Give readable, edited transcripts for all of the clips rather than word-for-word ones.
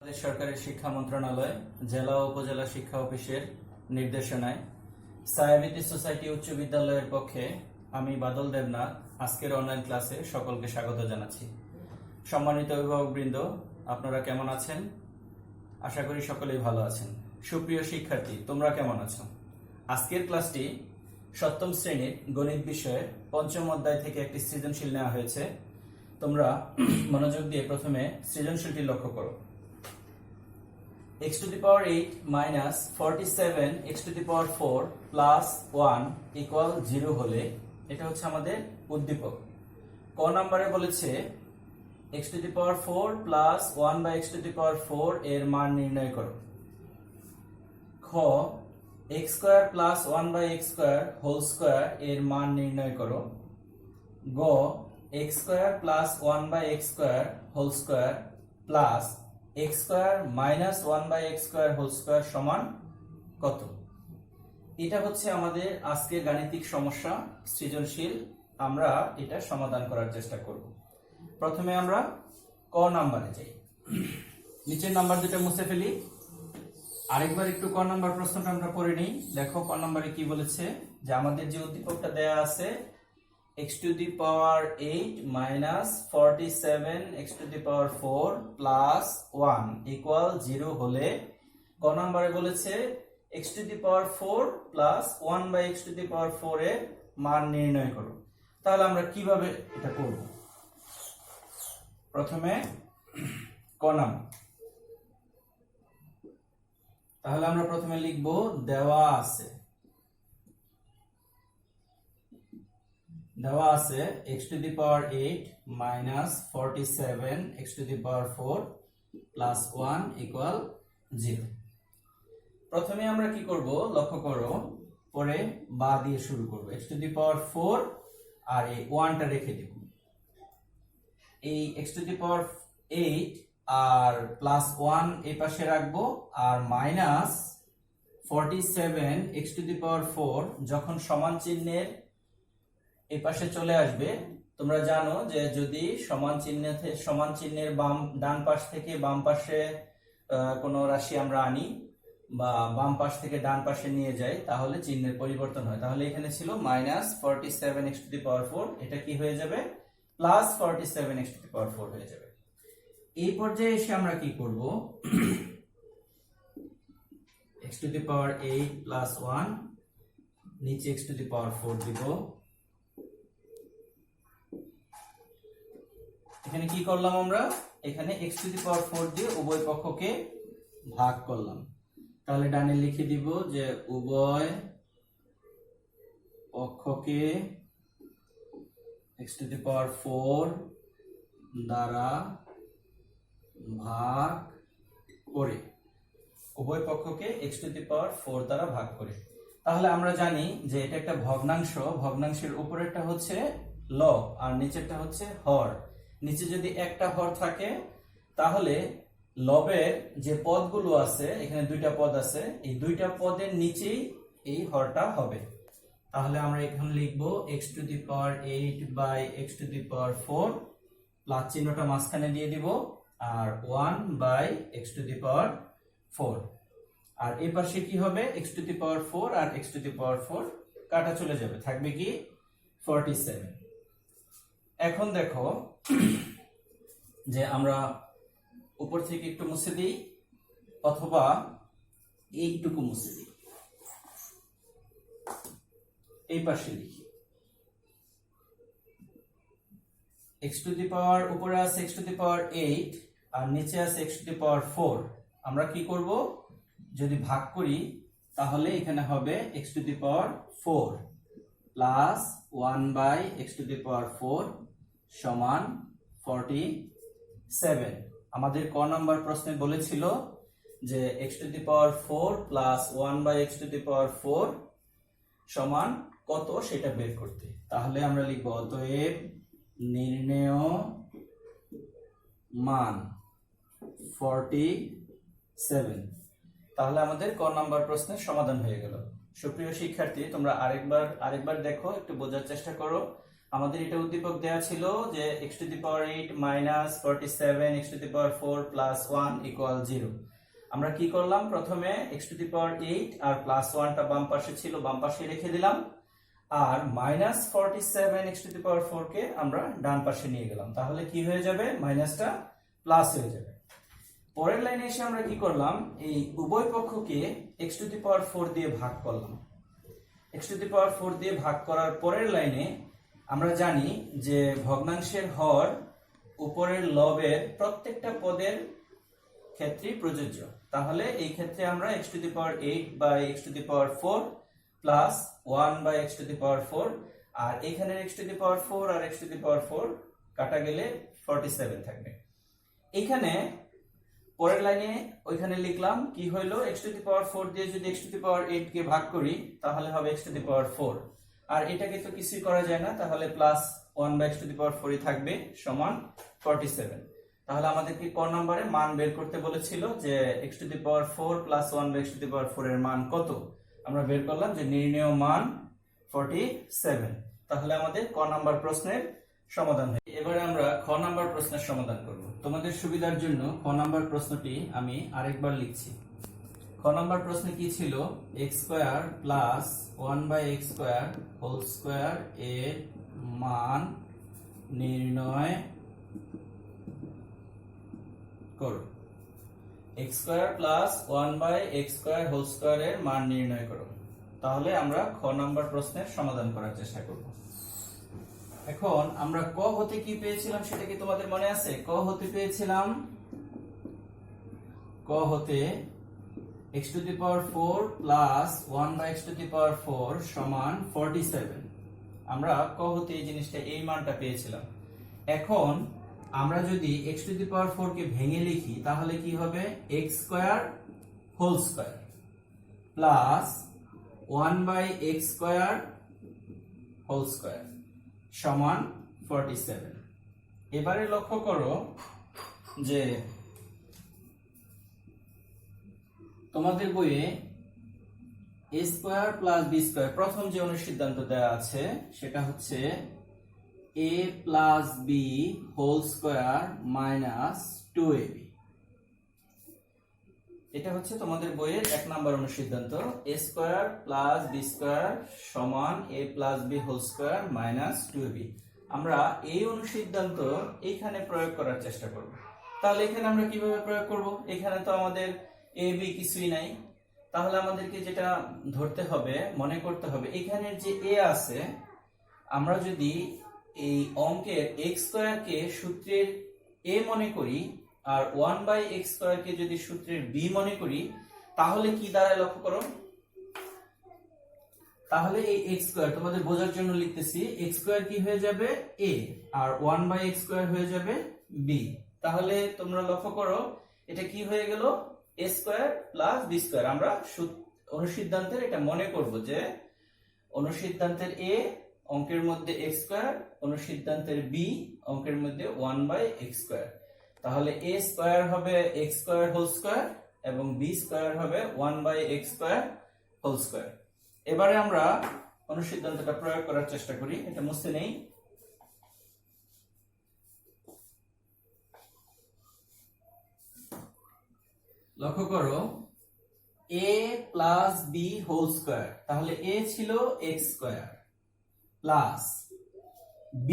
বাংলাদেশ সরকারের শিক্ষা মন্ত্রণালয় জেলা ও উপজেলা শিক্ষা অফিসের নির্দেশনায় ছায়াবীতি সোসাইটি উচ্চ বিদ্যালয়ের পক্ষে আমি বাদল দেবনাথ আজকের অনলাইন ক্লাসে সকলকে স্বাগত জানাচ্ছি। সম্মানিত অভিভাবকবৃন্দ, আপনারা কেমন আছেন? আশা করি সকলেই ভালো আছেন। সুপ্রিয় শিক্ষার্থী, তোমরা কেমন আছো? আজকের ক্লাসটি সপ্তম শ্রেণীর গণিত বিষয়ের পঞ্চম অধ্যায় থেকে একটি সৃজনশীল নেওয়া হয়েছে। তোমরা মনোযোগ দিয়ে প্রথমে সৃজনশীলটি লক্ষ্য করো। x to the power 8 minus 47 x to the power 4 plus 1 equal 0 হলে এটা হচ্ছে আমাদের উদ্দীপক। ক নম্বরে বলেছে x to the power 4 plus 1 by x to the power 4 এর মান নির্ণয় করো। খ x square plus 1 by x square whole square এর মান নির্ণয় করো। গ x square plus 1 by x square whole square plus x square minus 1 by x square whole square সমান কত? এটা হচ্ছে আমাদের আজকের গাণিতিক সমস্যা সৃজনশীল। আমরা এটা সমাধান করার চেষ্টা করব। প্রথমে আমরা ক নাম্বারে যাই। নিচের নাম্বার দুটো মুছে ফেলি। আরেকবার একটু ক নাম্বার প্রশ্নটা আমরা পড়ে নিই। দেখো ক নাম্বারে কি বলেছে, যে আমাদের যে উদ্দীপকটা দেয়া আছে x to the power 8 minus 47 x to the power 4 plus 1 equal 0 হলে ক নম্বরে বলেছে x to the power 4 plus 1 by x to the power 4 এর মান নির্ণয় করো। তাহলে আমরা কিভাবে এটা করব? প্রথমে ক নাম্বার, তাহলে আমরা প্রথমে লিখব দেওয়া আছে x to the power 8 minus 47 x to the power 4 plus 1 equal 0। প্রথমে আমরা কি করব লক্ষ্য করো, পরে বা দিয়ে শুরু করব। x to the power 4 আর এই 1টা রেখে দেব। এই x to the power 8 আর প্লাস 1 এই পাশে রাখবো, আর minus 47 x to the power 4 যখন সমান চিহ্নের এই পাশে চলে আসবে, তোমরা জানো যে যদি সমান চিহ্নের ডান পাশ থেকে বাম পাশে কোনো রাশি আমরা আনি বা বাম পাশ থেকে ডান পাশে নিয়ে যাই, তাহলে চিহ্নের পরিবর্তন হয়। তাহলে এখানে ছিল minus 47 x to the power 4, এটা কি হয়ে যাবে plus 47 x to the power 4 হয়ে যাবে। এই পর্যায়ে এসে আমরা কি করব, x to the power 8 plus 1 নিচে x to the power 4 দিব। এখানে কি করলাম আমরা, এখানে x to the power 4 দিয়ে উভয় পক্ষকে ভাগ করলাম। তাহলে ডানে লিখে দিব যে উভয় পক্ষকে x to the power 4 দ্বারা ভাগ করে, উভয় পক্ষকে x to the power 4 দ্বারা ভাগ করে। তাহলে আমরা জানি যে এটা একটা ভগ্নাংশ, ভগ্নাংশের উপরেরটা হচ্ছে লব আর নিচেরটা হচ্ছে হর। নিচে যদি একটা হর থাকে তাহলে লবের যে পদগুলো আছে, এখানে দুইটা পদ আছে, এই দুইটা পদের নিচেই এই হরটা হবে। তাহলে আমরা এখানে লিখব x to the power 8 by x to the power 4, plus চিহ্নটা মাঝখানে দিয়ে দিব, আর 1 by x to the power 4। আর এই পাশে কি হবে, x to the power 4 আর x to the power 4 কাটা চলে যাবে, থাকবে কি 47। এখন দেখো যে আমরা উপর থেকে একটু মুছে দিই অথবা এইটুকু মুছে দিই, এই পাশে লিখি x to the power উপরে আছে x to the power 8 আর নিচে আছে x to the power 4। আমরা কি করব, যদি ভাগ করি তাহলে এখানে হবে x to the power 4 plus 1 by x to the power 4 সমান 47। আমাদের ক নাম্বার প্রশ্নে বলেছিল যে x to the power 4 plus 1 by x to the power 4 সমান কত সেটা বের করতে। তাহলে আমরা লিখব অতএব নির্ণেয় মান 47। তাহলে আমাদের ক নাম্বার প্রশ্নের সমাধান হয়ে গেল। সুপ্রিয় শিক্ষার্থী, তোমরা আরেকবার দেখো, একটু বোঝার চেষ্টা করো। আমাদের এটা উদ্দীপক দেয়া ছিল যে x to the power 8 minus 47 x to the power 4 plus 1 equal 0। আমরা কি করলাম, প্রথমে x টু দি পাওয়ার 8 আর প্লাস 1টা বাম পাশে ছিল, বাম পাশে রেখে দিলাম, আর minus 47 x to the power 4 কে আমরা ডান পাশে নিয়ে গেলাম। তাহলে কি হয়ে যাবে, মাইনাসটা প্লাস হয়ে যাবে। পরের লাইনে এসে আমরা কি করলাম, এই উভয় পক্ষকে x টু দি পাওয়ার 4 দিয়ে ভাগ করলাম। x টু দি পাওয়ার 4 দিয়ে ভাগ করার পরের লাইনে আমরা জানি যে ভগ্নাংশের হর উপরের লবের প্রত্যেকটা পদের ক্ষেত্রে প্রযোজ্য। তাহলে এই ক্ষেত্রে আমরা x to the power 8 by x to the power 4 plus 1 by x to the power 4, আর এখানে x টু দি পাওয়ার 4 আর x টু দি পাওয়ার 4 কাটা গেলে 47 থাকবে। এখানে পরের লাইনে ওইখানে লিখলাম কি হইলো, x টু দি পাওয়ার 4 দিয়ে যদি x টু দি পাওয়ার 8 কে ভাগ করি তাহলে হবে x টু দি পাওয়ার 4, আর এটাকে তো কিছুই করা যায় না, তাহলে plus 1 by x to the power 4 ই থাকবে সমান 47। তাহলে আমাদেরকে ক নম্বরে মান বের করতে বলেছিল যে x to the power 4 plus 1 by x to the power 4 এর মান কত। আমরা বের করলাম যে নির্ণেয় মান 47। তাহলে আমাদের ক নাম্বার প্রশ্নের সমাধান হয়। এবারে আমরা খ নাম্বার প্রশ্নের সমাধান করব। তোমাদের সুবিধার জন্য খ নাম্বার প্রশ্নটি আমি আরেকবার লিখছি। খ নাম্বার প্রশ্নে কি ছিল, x square plus 1 by x square whole square এর মান নির্ণয় করো। x square plus 1 by x square whole square এর মান নির্ণয় করো। তাহলে আমরা খ নাম্বার প্রশ্নের সমাধান করার চেষ্টা করব। এখন আমরা ক হতে কি পেয়েছিলাম সেটা কি তোমাদের মনে আছে? ক হতে পেয়েছিলাম, ক হতে x to the power 4 plus 1 by x to the power 4 সমান 47। আমরা ক হতে এই জিনিসটা, এই মানটা পেয়েছিলাম। এখন আমরা যদি x টু দি পাওয়ার 4 কে ভেঙে লিখি তাহলে কি হবে, x square whole square plus 1 by x square whole square সমান 47। এবারে লক্ষ্য করো যে তোমাদের বইয়ে a square plus b square প্রথম যে অনুসিদ্ধান্ত দেওয়া আছে সেটা হচ্ছে a plus b whole square minus 2ab। এটা হচ্ছে তোমাদের বইয়ের 1 নাম্বার অনুসিদ্ধান্ত, a square plus b square সমান a plus b whole square minus 2ab। আমরা এই অনুসিদ্ধান্ত এইখানে প্রয়োগ করার চেষ্টা করব। তাহলে এখানে আমরা কিভাবে প্রয়োগ করব? এখানে তো আমাদের a b কিছুই নাই, তাহলে আমাদেরকে যেটা ধরতে হবে, মনে করতে হবে, এখানের যে a আছে, আমরা যদি এই অঙ্কের x স্কয়ার কে সূত্রের a মনে করি আর 1 বাই x স্কয়ার কে যদি সূত্রের b মনে করি তাহলে কি দাঁড়ায় লক্ষ্য করো। তাহলে এই x স্কয়ার তোমাদের বোঝার জন্য লিখতেছি, x স্কয়ার কি হয়ে যাবে a আর 1 বাই x স্কয়ার হয়ে যাবে b। তাহলে তোমরা লক্ষ্য করো এটা কি হয়ে গেল, a square plus b square. আমরা অনুসিদ্ধান্তের এটা মনে করব যে অনুসিদ্ধান্তের a অঙ্কের মধ্যে x স্কয়ার, অনুসিদ্ধান্তের b অঙ্কের মধ্যে 1 বাই x স্কয়ার। তাহলে a স্কয়ার হবে x স্কয়ার হোল স্কয়ার এবং b স্কয়ার হবে 1 by x square whole square. এবারে আমরা অনুসিদ্ধান্তটা প্রয়োগ করার চেষ্টা করি, এটা মুছে নেই। লক্ষ্য করো a plus b whole square, তাহলে a ছিল x square plus b,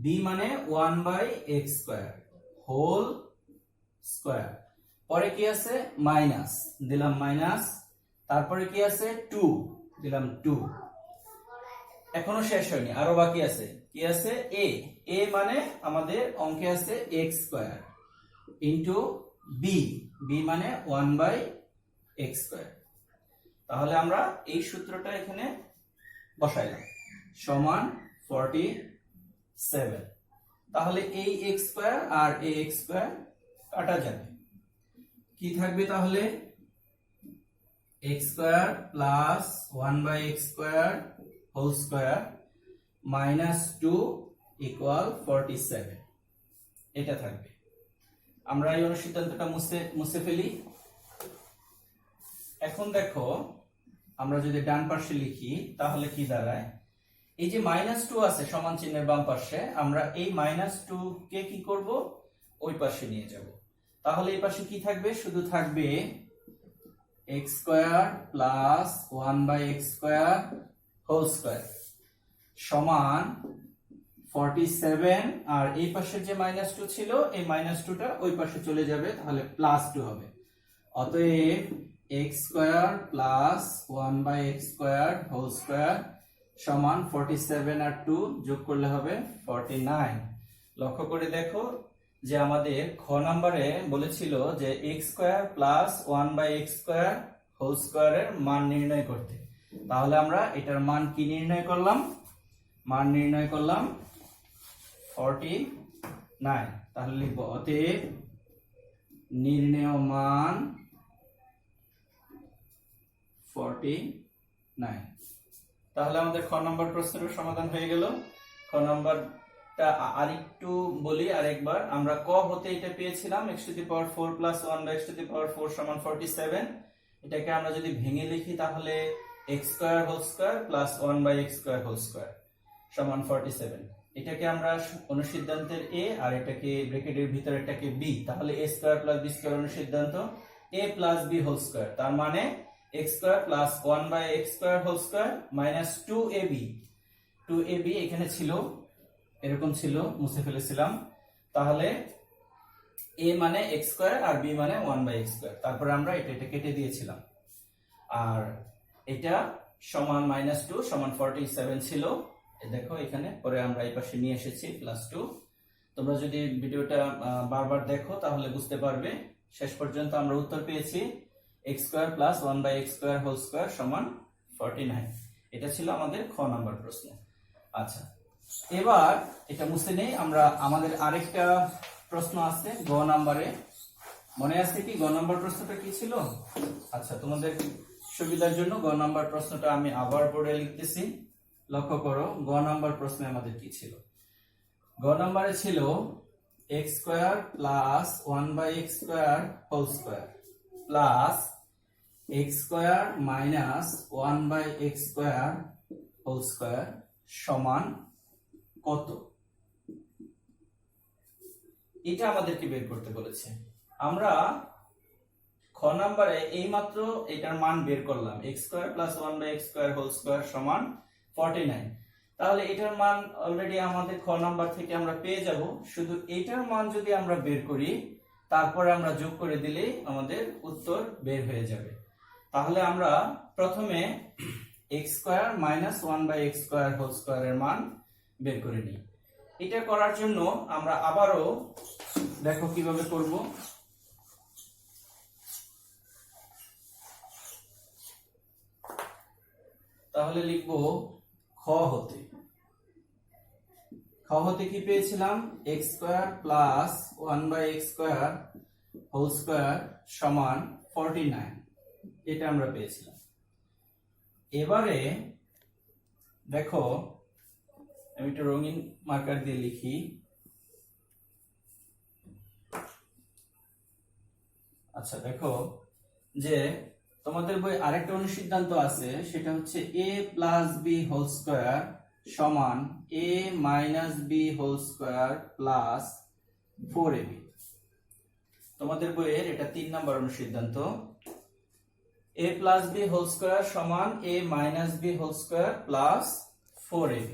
b মানে 1 by x square whole square, পরে কি আছে মাইনাস দিলাম মাইনাস, তারপরে কি আছে 2 দিলাম 2। এখনো শেষ হয়নি, আরো বাকি আছে। কি আছে a, a মানে আমাদের অঙ্কে আছে x square into b, b মানে 1 বাই x স্কয়ার। তাহলে আমরা এই সূত্রটা এখানে বসাইলাম সমান 47। তাহলে এই x স্কয়ার আর এই x স্কয়ার কাটা যাবে, কি থাকবে তাহলে x square plus 1 by x square whole square minus 2 equal 47, এটা থাকবে। আমরা এই অনুসিদ্ধান্তটা মুছে ফেলি। এখন দেখো আমরা যদি ডান পাশে লিখি তাহলে কি দাঁড়ায়, এই যে -2 আছে সমান চিহ্নের বাম পাশে, আমরা এই -2 কে কি করব, ওই পাশে নিয়ে যাব। তাহলে এই পাশে কি থাকবে, শুধু থাকবে x square plus 1/x square whole square সমান 47, আর এই পাশের যে -2 ছিল এই -2টা ওই পাশে চলে যাবে, তাহলে +2 হবে। অতএব x square plus 1/x square whole square সমান 47 আর 2 যোগ করলে হবে 49। লক্ষ্য করে দেখো যে আমাদের খ নম্বরে বলেছিল যে x square plus 1/x square whole স্কয়ারের মান নির্ণয় করতে। তাহলে আমরা এটার মান কি নির্ণয় করলাম, মান নির্ণয় করলাম 49। তাহলে লিখব অতএব নির্ণেয় মান 49। তাহলে আমাদের খ নম্বর প্রশ্নের সমাধান হয়ে গেল। খ নম্বরটা আরেকটু বলি আরেকবার, আমরা ক হতে এটা পেয়েছিলাম x to the power 4 plus 1/x to the power 4 সমান 47। এটাকে আমরা যদি ভেঙে লিখি তাহলে x square whole square plus 1/x square whole square সমান 47। এটাকে আমরা অনুসিদ্ধান্তের a আর এটাকে ব্র্যাকেটের ভিতরেরটাকে b, তাহলে a square plus b square অনুসিদ্ধান্ত a plus b whole square, তার মানে x square plus 1/x square whole square minus 2ab। 2ab এখানে ছিল, এরকম ছিল, মুছে ফেলেছিলাম। তাহলে a মানে x স্কয়ার আর b মানে 1/x স্কয়ার, তারপর আমরা এটা কেটে দিয়েছিলাম। আর এটা সমান -2 সমান 47 ছিল, দেখো এখানে, পরে আমরা এই পাশে নিয়ে এসেছি +2। তোমরা যদি ভিডিওটা বারবার দেখো তাহলে বুঝতে পারবে। শেষ পর্যন্ত আমরা উত্তর পেয়েছি x square plus 1/x square whole square সমান 49। এটা ছিল আমাদের খ নাম্বার প্রশ্ন। আচ্ছা, এবার এটা মুছে নেই, আমরা আমাদের আরেকটা প্রশ্ন আছে গ নাম্বারে। মনে আছে কি গ নাম্বার প্রশ্নটা কি ছিল? আচ্ছা, তোমাদের সুবিধার জন্য গ নাম্বার প্রশ্নটা আমি আবার বোর্ডে লিখতেছি। লক্ষ্য করো গ নাম্বার প্রশ্নে আমাদের কি ছিল। গ নাম্বারে ছিল x square plus 1/x square whole square plus x square minus 1/x square whole square সমান কত? এটা আমাদেরকে বের করতে বলেছে। আমরা খ নম্বরে এইমাত্র এটার মান বের করলাম, x square plus 1/x square whole square সমান 49। তাহলে এটার মান অলরেডি আমাদের খ নাম্বার থেকে আমরা পেয়ে যাব। শুধু এটার মান যদি আমরা বের করি, তারপরে আমরা যোগ করে দিলেই আমাদের উত্তর বের হয়ে যাবে। তাহলে আমরা প্রথমে x square minus 1/x square whole স্কয়ারের মান বের করে নিই। এটা করার জন্য আমরা আবারও দেখো কিভাবে করব। তাহলে লিখব খ হতে কি পেয়েছিলাম, x square plus 1/x square whole square সমান 49, এটা আমরা পেয়েছিলাম। এবারে দেখো আমি একটা রঙিন মার্কার দিয়ে লিখি। আচ্ছা, দেখো যে তোমাদের বই আরেকটা অনুসিদ্ধান্ত আছে, সেটা হচ্ছে a plus b whole square সমান a minus b whole square plus 4ab। তোমাদের বইয়ের এটা 3 নম্বর অনুসিদ্ধান্ত। a plus b whole square সমান a minus b whole square plus 4ab।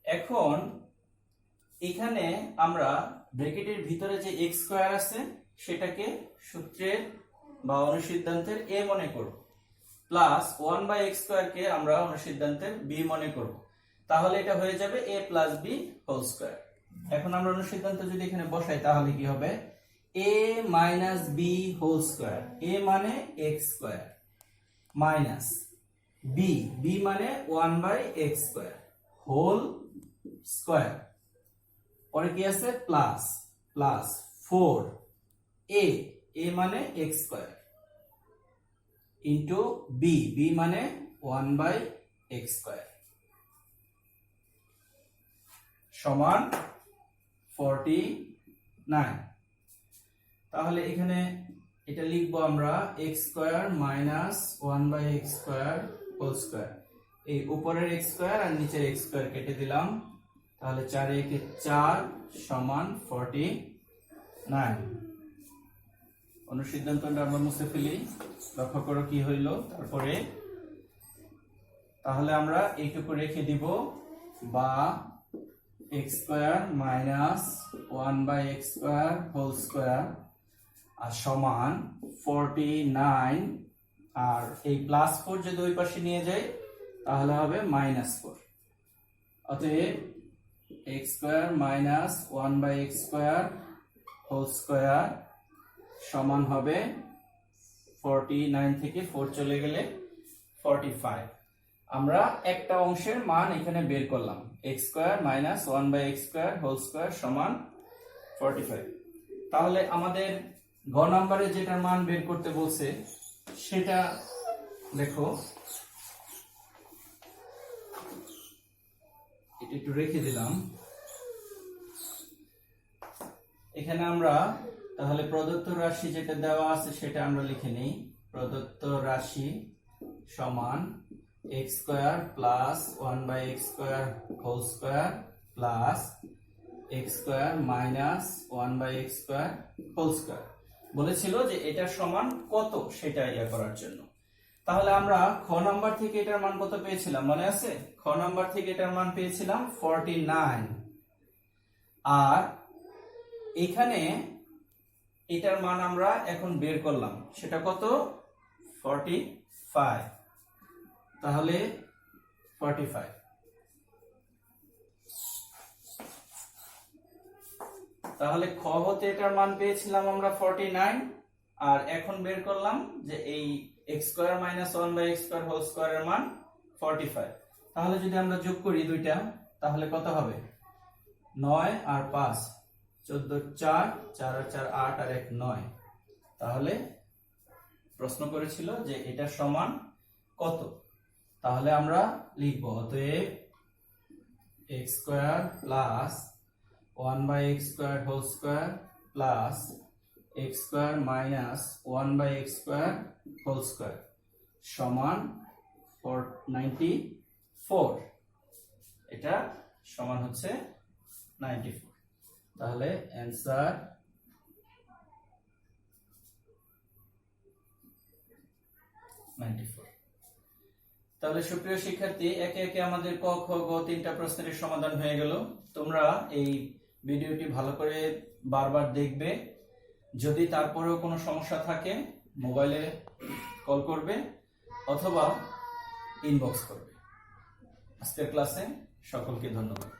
এখন এখানে আমরা ব্র্যাকেটের ভিতরে যে x স্কয়ার আছে সেটাকে সূত্রের বা অনুসিদ্ধান্তের a মনে করব, প্লাস 1/x স্কয়ার কে আমরা অনুসিদ্ধান্তের b মনে করব। তাহলে এটা হয়ে যাবে a plus b whole square. এখন আমরা অনুসিদ্ধান্ত যদি এখানে বসাই তাহলে কি হবে, a minus b whole square, a মানে x স্কয়ার মাইনাস b মানে 1/x স্কয়ার হোল স্কয়ার, পরে কি আছে প্লাস 4a মানে x স্কয়ার ইনটু b মানে 1/x স্কয়ার সমান 49। তাহলে এখানে এটা লিখবো আমরা x square minus 1/x square whole square. এই উপরের x স্কয়ার আর নিচের x স্কয়ার কেটে দিলাম, তাহলে 4 একে 4 সমান 49। অনুসিদ্ধান্তটা আমরা মুছে ফেলি, লক্ষ্য করো কি হইল। তারপরে তাহলে আমরা এইটুকু রেখে দিব, বা x square minus 1/x square whole square আর সমান 49, আর এই +4 যদি ওই পাশে নিয়ে যাই তাহলে হবে -4। অতএব x square minus 1/x square whole square সমান হবে 49 থেকে 4 চলে গেলে 45। আমরা একটা অংশের মান এখানে বের করলাম, x square minus 1/x square whole square সমান 45। তাহলে আমাদের গ নম্বরে যেটার মান বের করতে বলছে সেটা দেখো, এটা একটু রেখে দিলাম। এখানে আমরা তাহলে প্রদত্ত রাশি যেটা দেওয়া আছে সেটা আমরা লিখে নেই। প্রদত্ত রাশি সমান x square plus 1/x square whole square plus x square minus 1/x square whole square. বলেছিল যে এটা সমান কত সেটা ইয়া করার জন্য। তাহলে আমরা খ নাম্বার থেকে এটার মান কত পেয়েছিলাম মনে আছে? খ নাম্বার থেকে এটার মান পেয়েছিলাম 49, আর এখানে এটার মান আমরা এখন বের করলাম, সেটা কত? 45। তাহলে 45, তাহলে খ হতে এটার মান পেয়েছিলাম আমরা 49, আর এখন বের করলাম যে এই x square minus 1/x square whole স্কয়ারের মান 45। তাহলে যদি আমরা যোগ করি দুইটা তাহলে কত হবে? 9 আর 5 14, 4 4 আর 4 8 আর 1 9। তাহলে প্রশ্ন করেছিল যে এটা সমান কত, তাহলে আমরা লিখব অতএব x square plus 1/x square whole square plus x square minus 1/x square whole square সমান 94। এটা সমান হচ্ছে 94। তাহলে অ্যান্সার 94। তাহলে সুপ্রিয় শিক্ষার্থী, একে একে আমাদের ক খ গ তিনটা প্রশ্নের সমাধান হয়ে গেল। তোমরা এই ভিডিওটি ভালো করে বারবার দেখবে। যদি তারপরেও কোনো সমস্যা থাকে মোবাইলে কল করবে অথবা ইনবক্স করবে। আজকের ক্লাসে সকলকে ধন্যবাদ।